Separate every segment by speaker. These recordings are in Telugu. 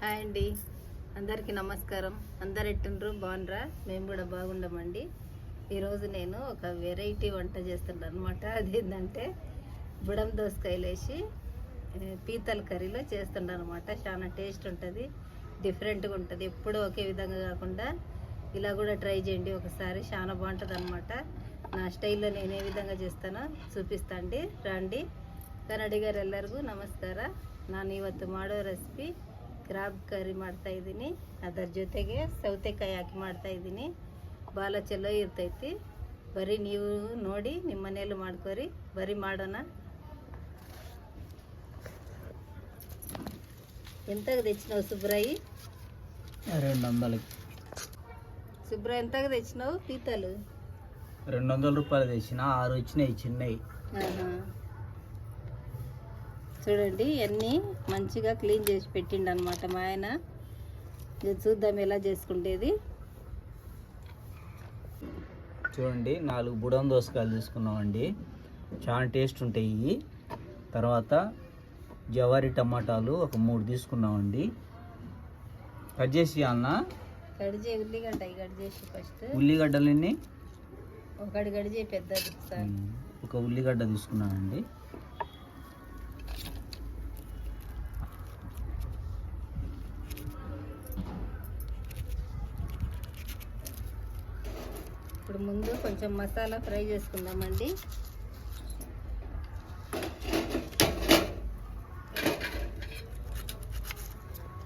Speaker 1: హాయ్ అండి, అందరికీ నమస్కారం. అందరు ఎట్టుండ్రు? బాగుండ్రా? మేము కూడా బాగుండమండి. ఈరోజు నేను ఒక వెరైటీ వంట చేస్తున్నాను అనమాట. అదేంటంటే బుడం దోసకాయలు వేసి పీతల కర్రీలో చేస్తున్నాను అనమాట. చాలా టేస్ట్ ఉంటుంది, డిఫరెంట్గా ఉంటుంది. ఎప్పుడూ ఒకే విధంగా కాకుండా ఇలా కూడా ట్రై చేయండి ఒకసారి. చాలా బాగుంటుంది అనమాట. నా స్టైల్లో నేను ఏ ವಿಧಂగా చేస్తాನೋ చూపిస్తాಂಡಿ రండి. ಕನ್ನಡಿಗರು ಎಲ್ಲರಿಗೂ ನಮಸ್ಕಾರ. ನಾನು ಇವತ್ತು ಮಾಡೋ ರೆಸಿಪಿ ಕ್ರಾಬ್ ಕರಿ ಮಾಡ್ತಾ ಇದ್ದೀನಿ. ಅದರ ಜೊತೆಗೆ ಸೌತೆಕಾಯಿ ಹಾಕಿ ಮಾಡ್ತಾ ಇದ್ದೀನಿ. ಭಾಳ ಚಲೋ ಇರ್ತೈತಿ. ಬರೀ ನೀವು ನೋಡಿ ನಿಮ್ಮ ಮನೆಯಲ್ಲೂ ಮಾಡ್ಕೊರಿ. ಬರೀ ಮಾಡೋಣ. ఎంతకు తెచ్చినావు సుబ్రాయి?
Speaker 2: 200.
Speaker 1: సుబ్రాయి ఎంతకు తెచ్చినావు పీతలు?
Speaker 2: 200 రూపాయలు తెచ్చిన, 6 వచ్చినాయి చిన్నవి.
Speaker 1: చూడండి, అన్నీ మంచిగా క్లీన్ చేసి పెట్టిండు అనమాట మా ఆయన. ఇది చూద్దాం ఎలా చేసుకుంటేది.
Speaker 2: చూడండి, 4 బుడం దోసకాయలు తీసుకున్నామండి. చాలా టేస్ట్ ఉంటాయి ఇవి. తర్వాత జవారి టమాటాలు ఒక 3 తీసుకున్నామండి. కట్ చేసి అన్న
Speaker 1: కట్ చేయి. ఉల్లిగడ్డ కట్ చేసి ఫస్ట్.
Speaker 2: ఉల్లిగడ్డలన్నీ
Speaker 1: ఒకటి కట్ చేయి పెద్దది.
Speaker 2: ఒక ఉల్లిగడ్డ తీసుకున్నానండి.
Speaker 1: ఇప్పుడు ముందు కొంచెం మసాలా ఫ్రై చేసుకుందామండి.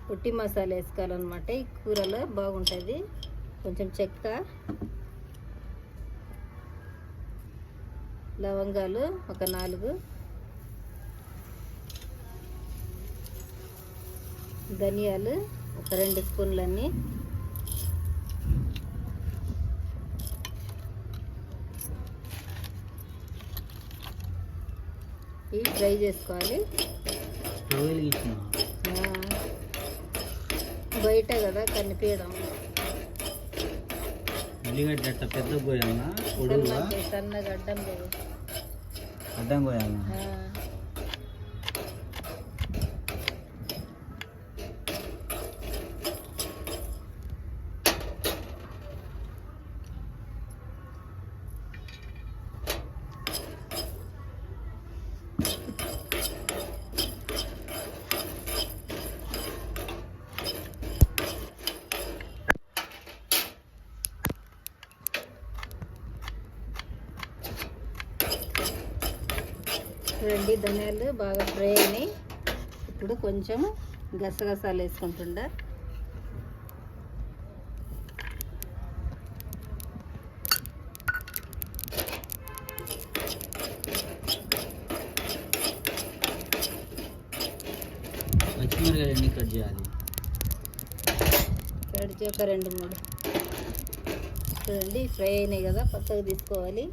Speaker 1: పుట్టి మసాలా వేసుకోవాలన్నమాట. ఈ కూరలో బాగుంటుంది. కొంచెం చెక్క, లవంగాలు ఒక 4, ధనియాలు ఒక 2 స్పూన్లన్నీ, ఇవి ఫ్రై చేసుకోవాలి. బయట కదా కనిపించడం.
Speaker 2: ఉల్లిగడ్డ పెద్ద కోయాలన్నా?
Speaker 1: సన్నగా అడ్డం లేదు,
Speaker 2: అడ్డం కోయాలన్నా?
Speaker 1: చూడండి, ధనియాలు బాగా ఫ్రై అయినాయి. ఇప్పుడు కొంచెం గసగసాలు వేసుకుంటుండ.
Speaker 2: పచ్చిమిరకాయలు కట్ చేయాలి.
Speaker 1: కట్ చేసి ఒక 2, 3. చూడండి, ఫ్రై అయినాయి కదా, పక్కకు తీసుకోవాలి.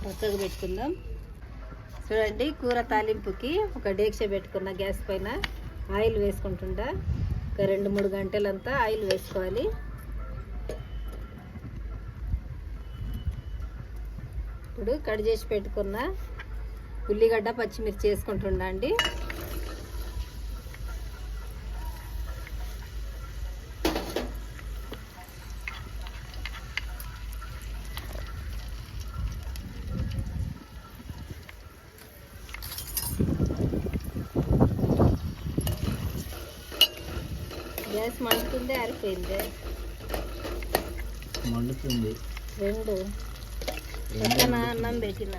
Speaker 1: పక్కకు పెట్టుకుందాం. చూడండి, కూర తాలింపుకి ఒక డేక్ష పెట్టుకున్న గ్యాస్ పైన ఆయిల్ వేసుకుంటుండా. ఒక 2-3 గంటలంతా ఆయిల్ వేసుకోవాలి. ఇప్పుడు కట్ చేసి పెట్టుకున్న ఉల్లిగడ్డ, పచ్చిమిర్చి వేసుకుంటుండా అండి. గ్యాస్ మండుతుంది, ఆరిపోయింది.
Speaker 2: మండుతుంది.
Speaker 1: 2 పక్కన అన్నం పెట్టిన.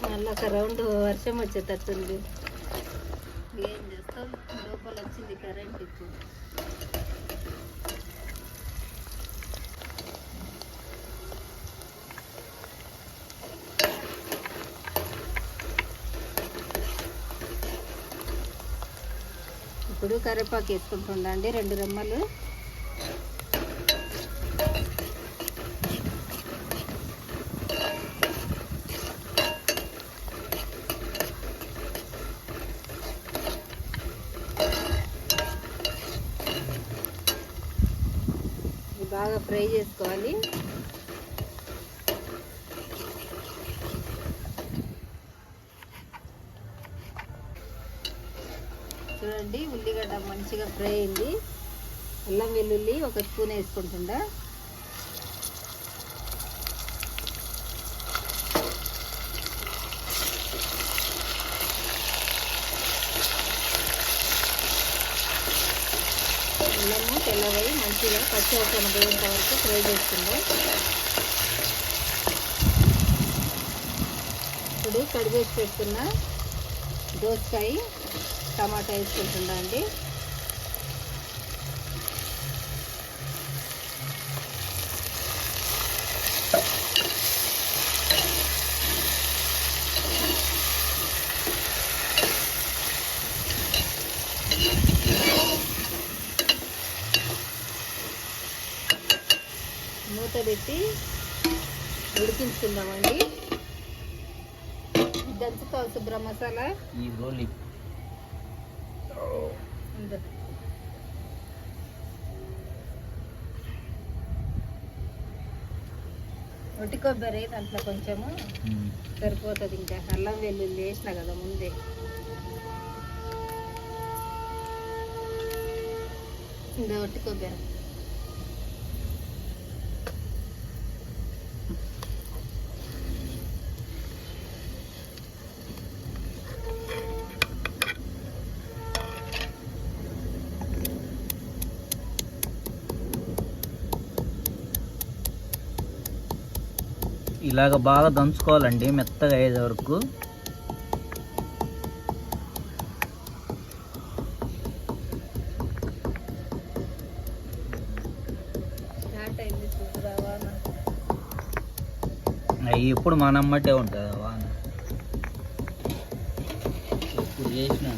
Speaker 1: మళ్ళీ ఒక రౌండ్ వర్షం వచ్చేటట్టుంది. ఏం చేస్తాం, లోపల వచ్చింది కరెంట్. ఇప్పుడు ఇప్పుడు కరివేపాకు వేసుకుంటుండండి, 2 రెమ్మలు. బాగా ఫ్రై చేసుకోవాలి. చూడండి ఉల్లిగడ్డ మంచిగా ఫ్రై అయింది. అల్లం వెల్లుల్లి ఒక స్పూన్ వేసుకుంటుండా. అల్లము తెల్లవై మంచిగా పచ్చివాసన పోయేంత వరకు ఫ్రై చేసుకుందాం. ఇప్పుడు కడిగేసి పెట్టుకున్న దోసకాయ టమాటా వేసుకుంటుందా అండి. మూత పెట్టి ఉడికించుకుందామండి. దంచుతావు శుభ్ర మసాలా
Speaker 2: ఈ రోలి
Speaker 1: ఒట్టి కొబ్బరి దాంట్లో కొంచెము సరిపోతుంది. ఇంకా అల్లం వెల్లుల్లి వేసిన కదా ముందే. ఇంకా ఒట్టి కొబ్బరి
Speaker 2: ఇలాగ బాగా దంచుకోవాలండి మెత్తగా అయ్యే వరకు. అవి ఎప్పుడు మనమ్మటే ఉంటుంది వాన. ఇప్పుడు చేసిన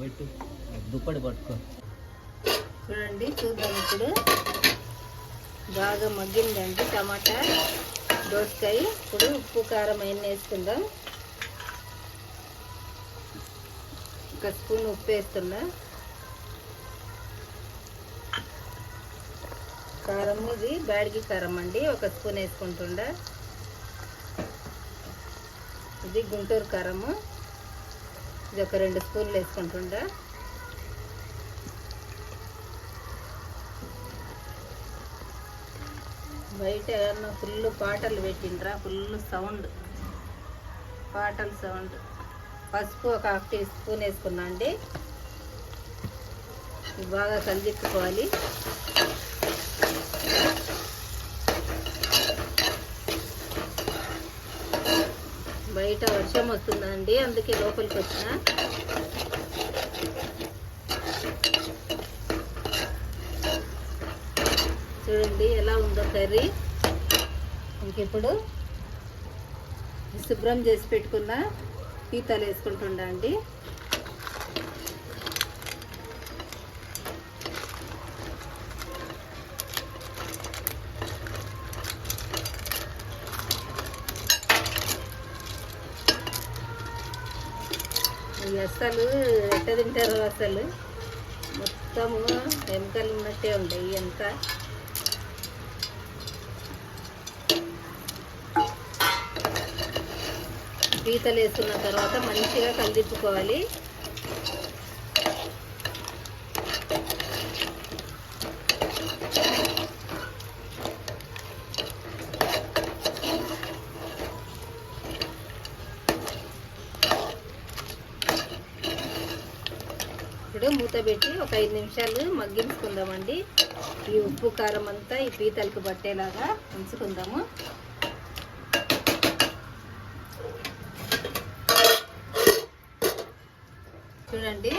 Speaker 2: పెట్టు దుప్పటి పట్టుకో.
Speaker 1: చూడండి చూద్దాం. ఇప్పుడు బాగా మగ్గిందండి టమాటా దోసకాయ. ఇప్పుడు ఉప్పు కారం అయిన వేసుకుందాం. ఒక స్పూన్ ఉప్పు వేస్తున్నా. కారం ఇది బ్యాడిగి కారం అండి, ఒక స్పూన్ వేసుకుంటుండా. ఇది గుంటూరు కారము, ఇది ఒక 2 స్పూన్లు వేసుకుంటుండా. బయట ఏమన్నా ఫుల్ పాటలు పెట్టిండ్రా, ఫుల్ సౌండ్, పాటల సౌండ్. పసుపు ఒక 1/2 టీ స్పూన్ వేసుకున్నా అండి. బాగా కలిదిప్పుకోవాలి. బయట వర్షం వస్తుందండి, అందుకే లోపలికి వచ్చిన. చూడండి ఎలా ఉందో కర్రీ. ఇంకిప్పుడు శుభ్రం చేసి పెట్టుకున్న పీతలు వేసుకుంటుండా అండి. అసలు ఎట్ట తింటారు, అసలు మొత్తము ఎముకలు ఉన్నట్టే ఉంటాయి అంతా. పీతలు వేసుకున్న తర్వాత మంచిగా కలిదిప్పుకోవాలి. ఇప్పుడు మూత పెట్టి ఒక 5 నిమిషాలు మగ్గించుకుందామండి. ఈ ఉప్పు కారం అంతా ఈ పీతలకు పట్టేలాగా ఉంచుకుందాము. చూడండి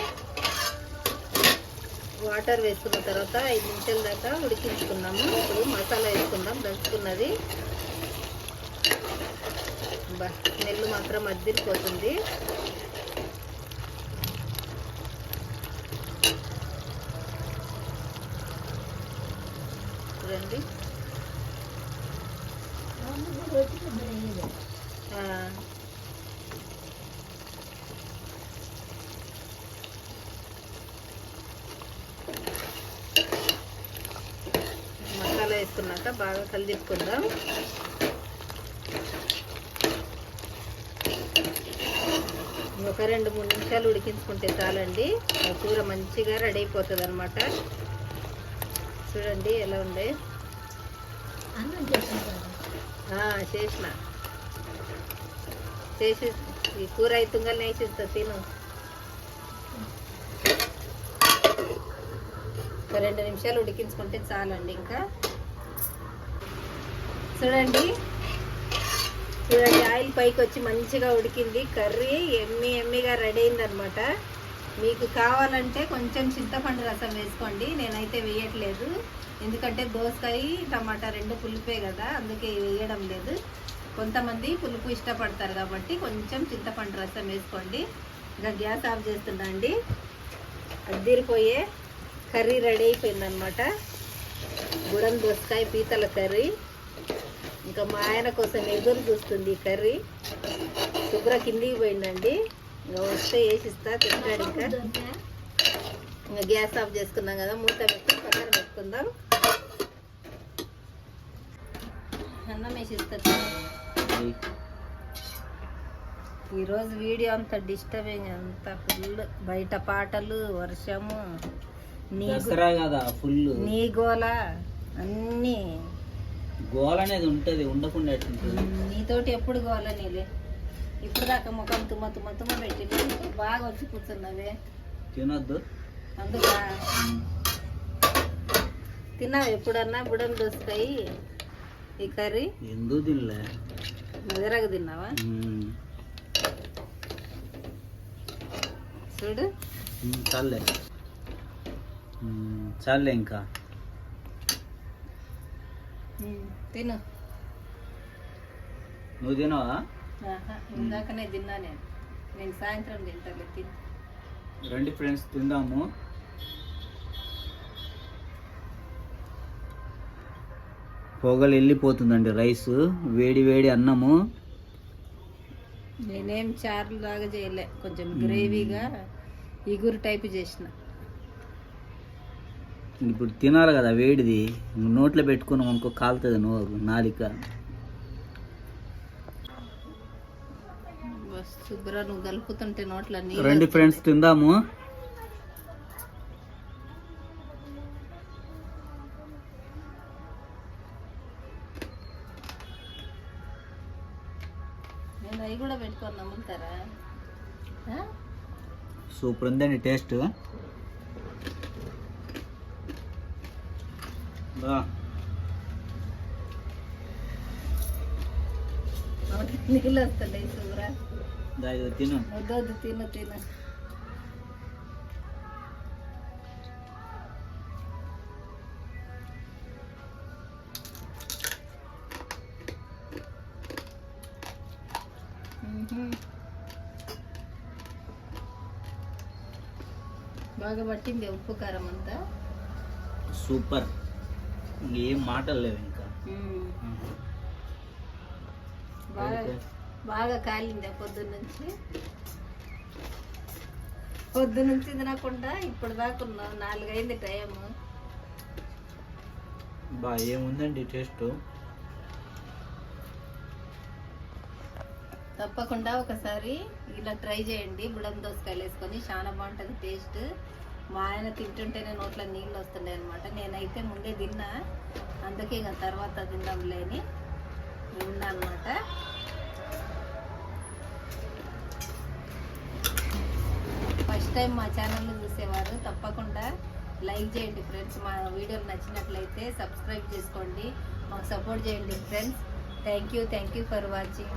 Speaker 1: వాటర్ వేసుకున్న తర్వాత 5 నిమిషాల దాకా ఉడికించుకున్నాము. ఇప్పుడు మసాలా వేసుకుందాం దంచుకున్నది. స్మెల్ మాత్రం అద్దిరిపోతుంది. చూడండి ఆ. మసాలా వేసుకున్నాక బాగా కలిదిప్పుకుందాం. ఒక 2-3 నిమిషాలు ఉడికించుకుంటే చాలండి. ఆ కూర మంచిగా రెడీ అయిపోతుంది అనమాట. చూడండి ఎలా ఉంది. చేసి ఈ కూర అయితుంగానే వేసిస్తా, తిను. ఒక 2 నిమిషాలు ఉడికించుకుంటే చాలండి. ఇంకా చూడండి ఆయిల్ పైకి వచ్చి మంచిగా ఉడికింది. కర్రీ ఎమ్మిగా రెడీ అయిందనమాట. మీకు కావాలంటే కొంచెం చింతపండు రసం వేసుకోండి. నేనైతే వేయట్లేదు, ఎందుకంటే దోసకాయ టమాటా 2 పులుపే కదా, అందుకే వేయడం లేదు. కొంతమంది పులుపు ఇష్టపడతారు కాబట్టి కొంచెం చింతపండు రసం వేసుకోండి. ఇంకా గ్యాస్ ఆఫ్ చేస్తున్నా అండి. అద్దిరిపోయే కర్రీ రెడీ అయిపోయిందనమాట. గుడం దోసకాయ పీతల కర్రీ. ఇంకా మా ఆయన కోసం ఎదురు చూస్తుంది ఈ కర్రీ. శుభ్ర కిందికి పోయిందండి. ఇంకా వస్తే వేసిస్తా, తింటాడు. ఇంకా గ్యాస్ ఆఫ్ చేసుకున్నాం కదా, మూత పెట్టి పక్కన పెట్టుకుందాం. అన్నం వేసిస్తా. ఈరోజు వీడియో అంతా డిస్టర్బింగ్, అంతా ఫుల్ బయట పాటలు, వర్షము, నీ గోల అన్నీ.
Speaker 2: గోల అనేది ఉంటుంది, ఉండకుండా
Speaker 1: నీతోటి ఎప్పుడు గోల నీలే. ఇప్పుడు దాకా ముఖం తుమ్మ పెట్టి బాగా వచ్చి కూర్చున్నవే.
Speaker 2: తినొద్దు
Speaker 1: అందుకా. తిన్నావు ఎప్పుడన్నా బుడం దోసకాయ ఈ కర్రీ?
Speaker 2: ఎందుకు తినలే.
Speaker 1: మదరగా తిన్నావా? చూడు.
Speaker 2: చాలే ఇంకా
Speaker 1: తిను.
Speaker 2: నువ్వు తినవా?
Speaker 1: ఇందాకనే తిన్నా నేను సాయంత్రం తింటాను. తిను.
Speaker 2: రండి ఫ్రెండ్స్, తిందాము. పొగలు వెళ్ళిపోతుందండి రైస్, వేడి వేడి అన్నము.
Speaker 1: నేనేం చారులు లాగా చేయలే, కొంచెం గ్రేవీగా ఇగురు టైప్ చేసిన.
Speaker 2: ఇప్పుడు తినాలి కదా వేడిది, నోట్లో పెట్టుకున్నాం అనుకో కాలుతుంది నోరు, నాలిక.
Speaker 1: శుభ్ర నువ్వు కలుపుతుంటే నోట్లో.
Speaker 2: రండి ఫ్రెండ్స్, తిందాము.
Speaker 1: నేను అవి కూడా పెట్టుకొని నమ్ముతారా?
Speaker 2: సూపర్ ఉందండి టేస్ట్.
Speaker 1: నీళ్ళు వస్తున్నాయి శుభ్ర.
Speaker 2: తిను.
Speaker 1: వద్దు తిను తిను. బాగా పట్టింది ఉప్పు కారం అంతా.
Speaker 2: సూపర్, ఏం మాటలు లేవు ఇంకా.
Speaker 1: బాగా కాలింది పొద్దున్నుంచి తినకుండా ఇప్పుడు దాకా 4 అయింది టైం.
Speaker 2: ఏముందండి టేస్ట్.
Speaker 1: తప్పకుండా ఒకసారి ఇలా ట్రై చేయండి. బుడం దోసకాయలు వేసుకొని చాలా బాగుంటుంది టేస్ట్. మా ఆయన తింటుంటేనే నోట్లో నీళ్ళు వస్తున్నాయి అనమాట. నేనైతే ముందే తిన్నా, అందుకే ఇంకా తర్వాత తిందాంలే అని ఉన్నా అనమాట. ఫస్ట్ టైం మా ఛానల్ని చూసేవారు తప్పకుండా లైక్ చేయండి ఫ్రెండ్స్. మా వీడియోలు నచ్చినట్లయితే సబ్స్క్రైబ్ చేసుకోండి, మాకు సపోర్ట్ చేయండి friends. Thank you for watching.